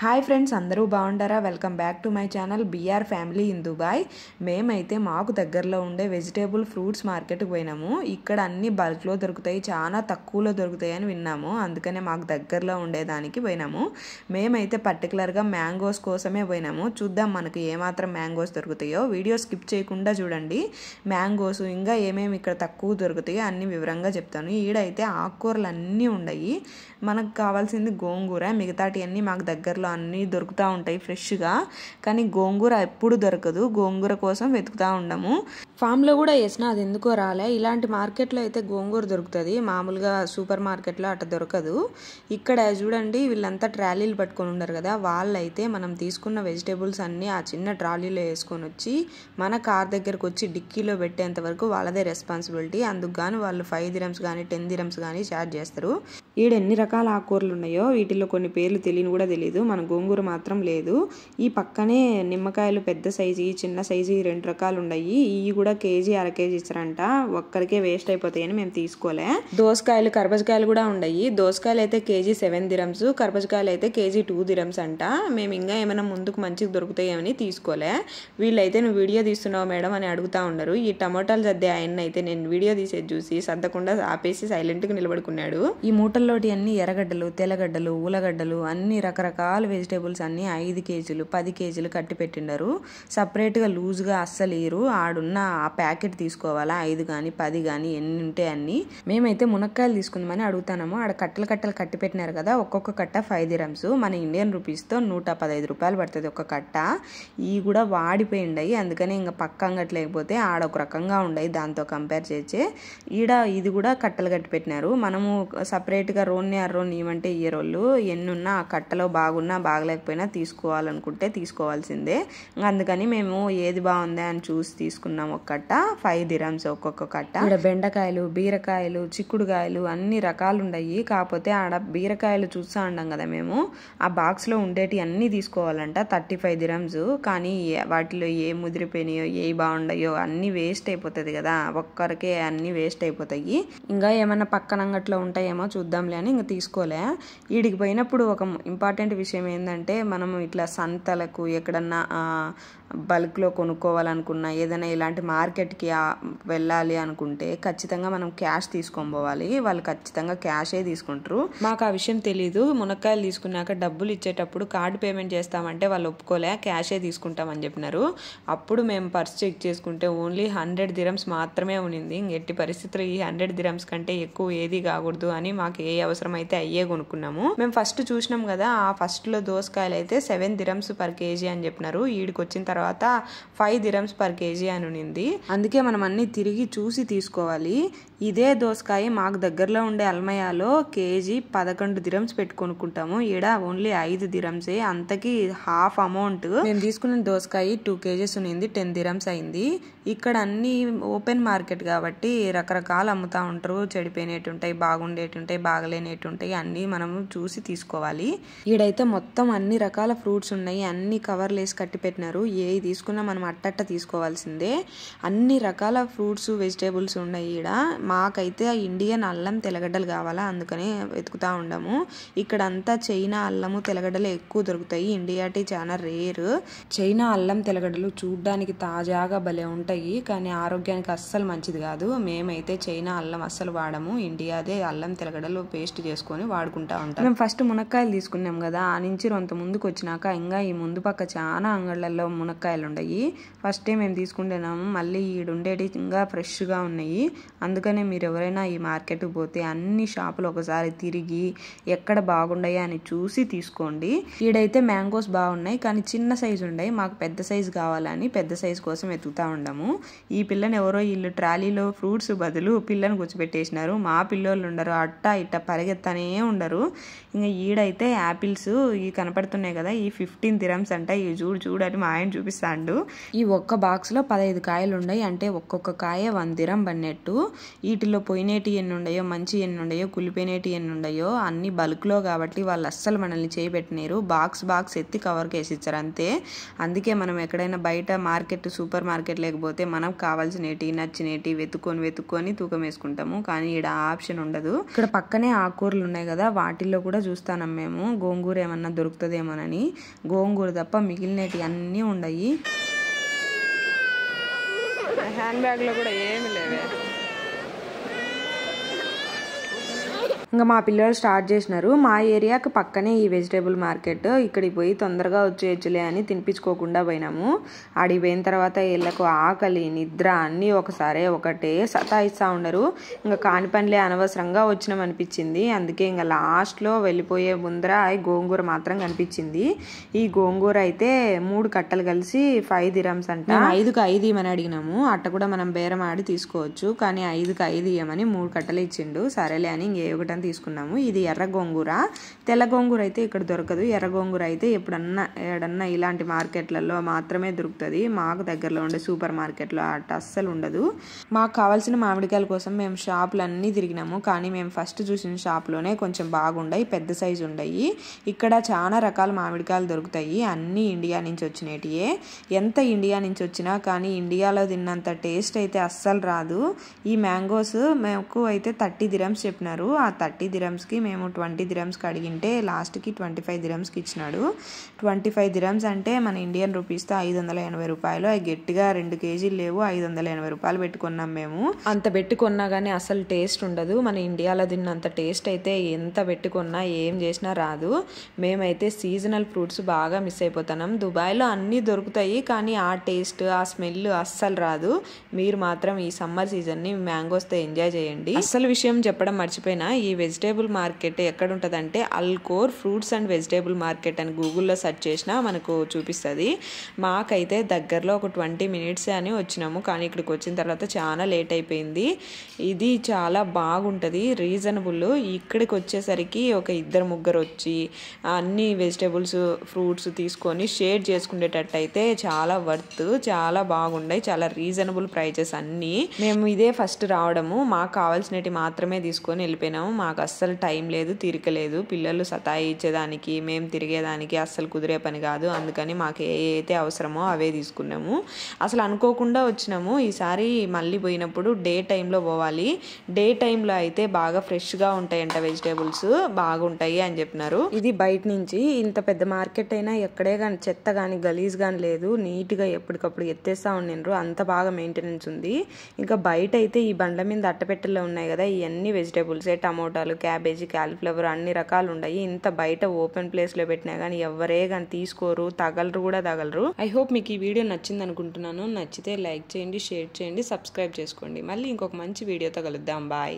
Hi friends, అందరూ బాగుంటారా? Welcome back to my channel BR family in Dubai. మేమైతే మాకు దగ్గరలో ఉండే వెజిటేబుల్ ఫ్రూట్స్ మార్కెట్కి పోయినాము. ఇక్కడ అన్ని బల్క్లో దొరుకుతాయి, చాలా తక్కువలో దొరుకుతాయి అని విన్నాము. అందుకనే మాకు దగ్గరలో ఉండేదానికి పోయినాము. మేమైతే పర్టికులర్గా మ్యాంగోస్ కోసమే పోయినాము. చూద్దాం మనకి ఏమాత్రం మ్యాంగోస్ దొరుకుతాయో. వీడియో స్కిప్ చేయకుండా చూడండి. మ్యాంగోస్ ఇంకా ఏమేమి ఇక్కడ తక్కువ దొరుకుతాయో అన్ని వివరంగా చెప్తాను. ఈడైతే ఆకుకూరలు అన్నీ ఉన్నాయి. మనకు కావాల్సింది గోంగూర, మిగతాటి అన్నీ మాకు దగ్గరలో అన్నీ దొరుకుతూ ఉంటాయి ఫ్రెష్గా. కానీ గోంగూర ఎప్పుడు దొరకదు. గోంగూర కోసం వెతుకుతూ ఉండము. ఫామ్లో కూడా వేసినా అది ఎందుకో రాలే. ఇలాంటి మార్కెట్లో అయితే గోంగూర దొరుకుతుంది, మామూలుగా సూపర్ మార్కెట్లో అట్లా దొరకదు. ఇక్కడ చూడండి, వీళ్ళంతా ట్రాలీలు పట్టుకొని ఉండరు కదా, వాళ్ళైతే మనం తీసుకున్న వెజిటేబుల్స్ అన్నీ ఆ చిన్న ట్రాలీలో వేసుకొని వచ్చి మన కార్ దగ్గరకు వచ్చి డిక్కీలో పెట్టేంత వరకు వాళ్ళదే రెస్పాన్సిబిలిటీ. అందుకు కానీ వాళ్ళు 5 dirhams కానీ 10 dirhams కానీ ఛార్జ్ చేస్తారు. ఈడ ఎన్ని రకాల ఆకుకూరలు ఉన్నాయో వీటిల్లో కొన్ని పేర్లు తెలియని కూడా తెలియదు. మన గోంగూర మాత్రం లేదు. ఈ పక్కనే నిమ్మకాయలు పెద్ద సైజు, చిన్న సైజు 2 రకాలు ఉన్నాయి. ఇవి కూడా కేజీ అర కేజీ ఇచ్చారంట. ఒక్కరికే వేస్ట్ అయిపోతాయని మేము తీసుకోలే. దోసకాయలు, కర్బూజకాయలు కూడా ఉన్నాయి. దోసకాయలు అయితే కేజీ 7 dirhams, కర్బూజకాయలు అయితే కేజీ 2 dirhams అంట. మేము ఇంకా ఏమైనా ముందుకు మంచిగా దొరుకుతాయేమని తీసుకోలే. వీళ్ళైతే నువ్వు వీడియో తీస్తున్నావు మేడం అని అడుగుతా ఉండరు. ఈ టమాటాలు సర్దే ఆయన అయితే నేను వీడియో తీసేది చూసి సర్దకుండా ఆపేసి సైలెంట్గా నిలబడుకున్నాడు. ఈ మూటల్లోటి అన్ని ఎర్రగడ్డలు, తెల్లగడ్డలు, ఉల్లగడ్డలు, అన్ని రకరకాల వెజిటేబుల్స్ అన్ని 5 కేజీలు 10 కేజీలు కట్టి పెట్టిండారు. సపరేట్గా లూజ్గా అస్సలు ఇరు. ఆడున్న ఆ ప్యాకెట్ తీసుకోవాలా, 5 కానీ 10 కానీ ఎన్ని ఉంటే అన్ని. మేమైతే మునక్కాయలు తీసుకుందామని అడుగుతాము. ఆడ కట్టలు కట్టలు కట్టి పెట్టినారు కదా, ఒక్కొక్క కట్ట 5 dirhams. మన ఇండియన్ రూపీస్తో 115 రూపాయలు పడుతుంది ఒక కట్ట. ఇవి కూడా వాడిపోయిండాయి. అందుకని ఇంకా పక్క అంగటి లేకపోతే ఆడ ఒక రకంగా ఉండయి దాంతో కంపేర్ చేసి. ఈడ ఇది కూడా కట్టలు కట్టి పెట్టినారు. మనము సపరేట్గా రోన్ని అర్రోన్ని ఇవ్వంటే ఇయ్యరోళ్ళు. ఎన్నున్నా ఆ కట్టలో బాగున్నా బాగలేకపోయినా తీసుకోవాలనుకుంటే తీసుకోవాల్సిందే. అందుకని మేము ఏది బాగుందా అని చూసి తీసుకున్నాం. ఒక కట్ట 5 dirhams ఒక్కొక్క కట్ట. ఇక్కడ బెండకాయలు, బీరకాయలు, చిక్కుడుకాయలు అన్ని రకాలు ఉన్నాయి. కాకపోతే ఆడ బీరకాయలు చూస్తూ ఉన్నాం కదా మేము, ఆ బాక్స్లో ఉండేటి అన్నీ తీసుకోవాలంట 35 dirhams. కానీ వాటిలో ఏ ముదిరిపోయినాయో ఏ బాగుండాయో అన్నీ వేస్ట్ అయిపోతుంది కదా, ఒక్కరికే అన్నీ వేస్ట్ అయిపోతాయి. ఇంకా ఏమన్నా పక్కన అంగట్లో ఉంటాయేమో చూద్దాంలే అని ఇంకా తీసుకోలే. వీడికి పోయినప్పుడు ఒక ఇంపార్టెంట్ విషయం ఏంటంటే, మనము ఇట్లా సంతలకు ఎక్కడన్నా బల్క్లో కొనుక్కోవాలనుకున్నా, ఏదైనా ఇలాంటి మార్కెట్కి వెళ్ళాలి అనుకుంటే ఖచ్చితంగా మనం క్యాష్ తీసుకొని పోవాలి. వాళ్ళు ఖచ్చితంగా క్యాషే తీసుకుంటారు. మాకు ఆ విషయం తెలీదు. మునక్కాయలు తీసుకున్నాక డబ్బులు ఇచ్చేటప్పుడు కార్డు పేమెంట్ చేస్తామంటే వాళ్ళు ఒప్పుకోలే, క్యాషే తీసుకుంటామని చెప్పినారు. అప్పుడు మేము పర్స్ చెక్ చేసుకుంటే ఓన్లీ 100 dirhams మాత్రమే ఉన్నింది. ఇంకెట్టి పరిస్థితులు ఈ 100 dirhams కంటే ఎక్కువ ఏది కాకూడదు అని మాకు ఏ అవసరం అయితే అయ్యే కొనుక్కున్నాము. మేము ఫస్ట్ చూసినాం కదా, ఆ ఫస్ట్లో దోసకాయలు అయితే 7 dirhams per kg అని చెప్పినారు. ఈడికి వచ్చిన తర్వాత 5 dirhams per kg అని ఉన్నింది. అందుకే మనం అన్ని తిరిగి చూసి తీసుకోవాలి. ఇదే దోసకాయ మాకు దగ్గరలో ఉండే అల్మయాలో కేజీ 11 dirhams పెట్టి కొనుక్కుంటాము. ఈడ ఓన్లీ 5 dirhams. అంతకి హాఫ్ అమౌంట్. మేము తీసుకున్న దోసకాయ 2 kgs ఉన్నింది, 10 dirhams అయింది. ఇక్కడ అన్ని ఓపెన్ మార్కెట్ కాబట్టి రకరకాలు అమ్ముతా ఉంటారు. చెడిపోయినట్టు ఉంటాయి, బాగుండేటి ఉంటాయి, బాగలేనట్టు ఉంటాయి. అన్నీ మనము చూసి తీసుకోవాలి. ఈడైతే మొత్తం అన్ని రకాల ఫ్రూట్స్ ఉన్నాయి. అన్ని కవర్లు వేసి కట్టి పెట్టినారు. ఏ తీసుకున్నా మనం అట్టట్ట తీసుకోవాల్సిందే. అన్ని రకాల ఫ్రూట్స్, వెజిటేబుల్స్ ఉన్నాయి ఈడ. మాకైతే ఇండియన్ అల్లం తెల్లగడ్డలు కావాలా, అందుకనే వెతుకుతా ఉండము. ఇక్కడ అంతా చైనా అల్లము తెల్లగడ్డలు ఎక్కువ దొరుకుతాయి. ఇండియాటి చాలా రేర్. చైనా అల్లం తెల్లగడ్డలు చూడ్డానికి తాజాగా భలే ఉంటాయి, కానీ ఆరోగ్యానికి అస్సలు మంచిది కాదు. మేమైతే చైనా అల్లం అస్సలు వాడము. ఇండియాదే అల్లం తెల్లగడ్డలు పేస్ట్ చేసుకొని వాడుకుంటా ఉంటాం. మేము ఫస్ట్ మునక్కాయలు తీసుకున్నాం కదా, ఆ నుంచి కొంత ముందుకు వచ్చినాక ఇంకా ఈ ముందు పక్క చాలా అంగళ్ళల్లో మునక్కాయలు ఉన్నాయి. ఫస్ట్ మేము తీసుకుంటున్నాము. మళ్ళీ ఈడుండేటి ఇంకా ఫ్రెష్గా ఉన్నాయి. అందుకనే మీరు ఎవరైనా ఈ మార్కెట్కి పోతే అన్ని షాపులు ఒకసారి తిరిగి ఎక్కడ బాగుండాయో అని చూసి తీసుకోండి. ఈడైతే మ్యాంగోస్ బాగున్నాయి, కానీ చిన్న సైజు ఉన్నాయి. మాకు పెద్ద సైజు కావాలని పెద్ద సైజు కోసం వెతుకుతా ఉండము. ఈ పిల్లని ఎవరో వీళ్ళు ట్రాలీలో ఫ్రూట్స్ బదులు పిల్లని కూర్చోబెట్టేసినారు. మా పిల్లోళ్ళు ఉండరు, అట్ట ఇట్ట పరిగెత్తనే ఉండరు. ఇంకా ఈడైతే యాపిల్స్ ఇవి కనపడుతున్నాయి కదా, ఈ 15 dirhams అంట. ఇవి చూడని మా ఆయన చూపిస్తాడు. ఈ ఒక్క బాక్స్లో 15 కాయలు కాయలు ఉన్నాయి, అంటే ఒక్కొక్క కాయ 1 దిరం పడినట్టు. వీటిలో పోయినేటి ఎన్ని ఉన్నాయో, మంచి ఎన్ని ఉన్నాయో, కులిపోయినేటి ఎన్ని ఉన్నాయో అన్ని బల్క్లో కాబట్టి వాళ్ళు అస్సలు మనల్ని చేయబెట్టినారు. బాక్స్ ఎత్తి కవర్కి వేసిచ్చారు అంతే. అందుకే మనం ఎక్కడైనా బయట మార్కెట్, సూపర్ మార్కెట్ లేకపోతే మనకు కావాల్సినేటి నచ్చినేటి వెతుక్కొని తూకం వేసుకుంటాము. కానీ ఈడ ఆప్షన్ ఉండదు. ఇక్కడ పక్కనే ఆకుకూరలు ఉన్నాయి కదా, వాటిల్లో కూడా చూస్తాం మేము గోంగూర ఏమన్నా దొరుకుతుందేమోనని. గోంగూర తప్ప మిగిలినవి అన్నీ ఉన్నాయి. హ్యాండ్ బ్యాగ్లో కూడా ఏమి లేవే. ఇంకా మా పిల్లలు స్టార్ట్ చేసినారు. మా ఏరియాకి పక్కనే ఈ వెజిటేబుల్ మార్కెట్. ఇక్కడికి పోయి తొందరగా వచ్చేయచ్చులే అని తినిపించుకోకుండా పోయినాము. ఆడికి పోయిన తర్వాత వీళ్ళకు ఆకలి, నిద్ర అన్నీ ఒకటే సతాయిస్తూ ఉండరు. ఇంకా కాని పనిలే అనవసరంగా వచ్చినాం అనిపించింది. అందుకే ఇంకా లాస్ట్లో వెళ్ళిపోయే ముందర గోంగూర మాత్రం కనిపించింది. ఈ గోంగూర అయితే 3 కట్టలు కలిసి 5 dirhams అంట. 5కి 5 ఇవ్వమని అడిగినాము. అట్ట కూడా మనం బేరం ఆడి తీసుకోవచ్చు. కానీ 5కి 5 ఇవ్వమని 3 కట్టలు ఇచ్చిండు. సరేలే అని ఇంకొకటి తీసుకున్నాము. ఇది ఎర్ర గోంగూర. తెల్ల గోంగూర అయితే ఇక్కడ దొరకదు. ఎర్ర గోంగూర అయితే ఎప్పుడన్నా ఇలాంటి మార్కెట్లలో మాత్రమే దొరుకుతుంది. మాకు దగ్గరలో ఉండే సూపర్ మార్కెట్లో అట్ట అస్సలు ఉండదు. మాకు కావాల్సిన మామిడికాయల కోసం మేము షాపులన్నీ తిరిగినాము. కానీ మేము ఫస్ట్ చూసిన షాప్లోనే కొంచెం బాగుండాయి, పెద్ద సైజు ఉన్నాయి. ఇక్కడ చాలా రకాల మామిడికాయలు దొరుకుతాయి. అన్నీ ఇండియా నుంచి వచ్చినటియే. ఎంత ఇండియా నుంచి వచ్చినా కానీ ఇండియాలో తిన్నంత టేస్ట్ అయితే అస్సలు రాదు. ఈ మ్యాంగోస్ మాకు అయితే 30 dirhams చెప్పినారు. ఆ 30 dirhamsకి మేము 20 dirhamsకి అడిగింటే లాస్ట్కి 25 dirhamsకి ఇచ్చినాడు. 25 dirhams అంటే మన ఇండియన్ రూపీస్తో 580 రూపాయలు. అవి గట్టిగా 2 కేజీలు లేవు, 580 రూపాయలు పెట్టుకున్నాం మేము. అంత పెట్టుకున్నా కానీ అసలు టేస్ట్ ఉండదు. మన ఇండియాలో తిన్నంత టేస్ట్ అయితే ఎంత పెట్టుకున్నా ఏం చేసినా రాదు. మేమైతే సీజనల్ ఫ్రూట్స్ బాగా మిస్ అయిపోతున్నాం. దుబాయ్లో అన్నీ దొరుకుతాయి కానీ ఆ టేస్ట్, ఆ స్మెల్ అస్సలు రాదు. మీరు మాత్రం ఈ సమ్మర్ సీజన్ని మ్యాంగోస్తో ఎంజాయ్ చేయండి. అసలు విషయం చెప్పడం మర్చిపోయినా, ఈ వెజిటేబుల్ మార్కెట్ ఎక్కడ ఉంటుందంటే అల్కోర్ ఫ్రూట్స్ అండ్ వెజిటేబుల్ మార్కెట్ అని గూగుల్లో సెర్చ్ చేసినా మనకు చూపిస్తుంది. మాకైతే దగ్గరలో ఒక 20 minutes అని వచ్చినాము. కానీ ఇక్కడికి వచ్చిన తర్వాత చాలా లేట్ అయిపోయింది. ఇది చాలా బాగుంటుంది, రీజనబుల్. ఇక్కడికి వచ్చేసరికి ఒక 2-3 వచ్చి అన్ని వెజిటేబుల్స్, ఫ్రూట్స్ తీసుకొని షేర్ చేసుకునేటట్టు అయితే చాలా వర్త్, చాలా బాగుంటాయి, చాలా రీజనబుల్ ప్రైజెస్ అన్నీ. మేము ఇదే ఫస్ట్ రావడము. మాకు కావాల్సినవి మాత్రమే తీసుకొని వెళ్ళిపోయినాము. మాకు అస్సలు టైం లేదు, తీరిక లేదు. పిల్లలు సతాయి ఇచ్చేదానికి, మేము తిరిగేదానికి అస్సలు కుదిరే పని కాదు. అందుకని మాకు ఏదైతే అవసరమో అవే తీసుకున్నాము. అసలు అనుకోకుండా వచ్చినాము. ఈసారి మళ్ళీ పోయినప్పుడు డే టైంలో పోవాలి. డే టైంలో అయితే బాగా ఫ్రెష్గా ఉంటాయంట వెజిటేబుల్స్, బాగుంటాయి అని చెప్పినారు. ఇది బయట నుంచి ఇంత పెద్ద మార్కెట్ అయినా ఎక్కడే కానీ చెత్త కానీ గలీజ్ కానీ లేదు. నీట్గా ఎప్పటికప్పుడు ఎత్తేస్తూ ఉండినరు. అంత బాగా మెయింటెనెన్స్ ఉంది. ఇంకా బయట అయితే ఈ బండ్ల మీద అట్టపెట్టెల్లో ఉన్నాయి కదా, ఇవన్నీ వెజిటేబుల్సే. టమోటాలు, క్యాబేజీ, కాలీఫ్లవర్ అన్ని రకాలు ఉన్నాయి. ఇంత బయట ఓపెన్ ప్లేస్లో పెట్టినా కానీ ఎవరే కానీ తీసుకోరు, తగలరు. ఐ హోప్ మీకు ఈ వీడియో నచ్చింది అనుకుంటున్నాను. నచ్చితే లైక్ చేయండి, షేర్ చేయండి, సబ్స్క్రైబ్ చేసుకోండి. మళ్ళీ ఇంకొక మంచి వీడియోతో కలుద్దాం. బాయ్.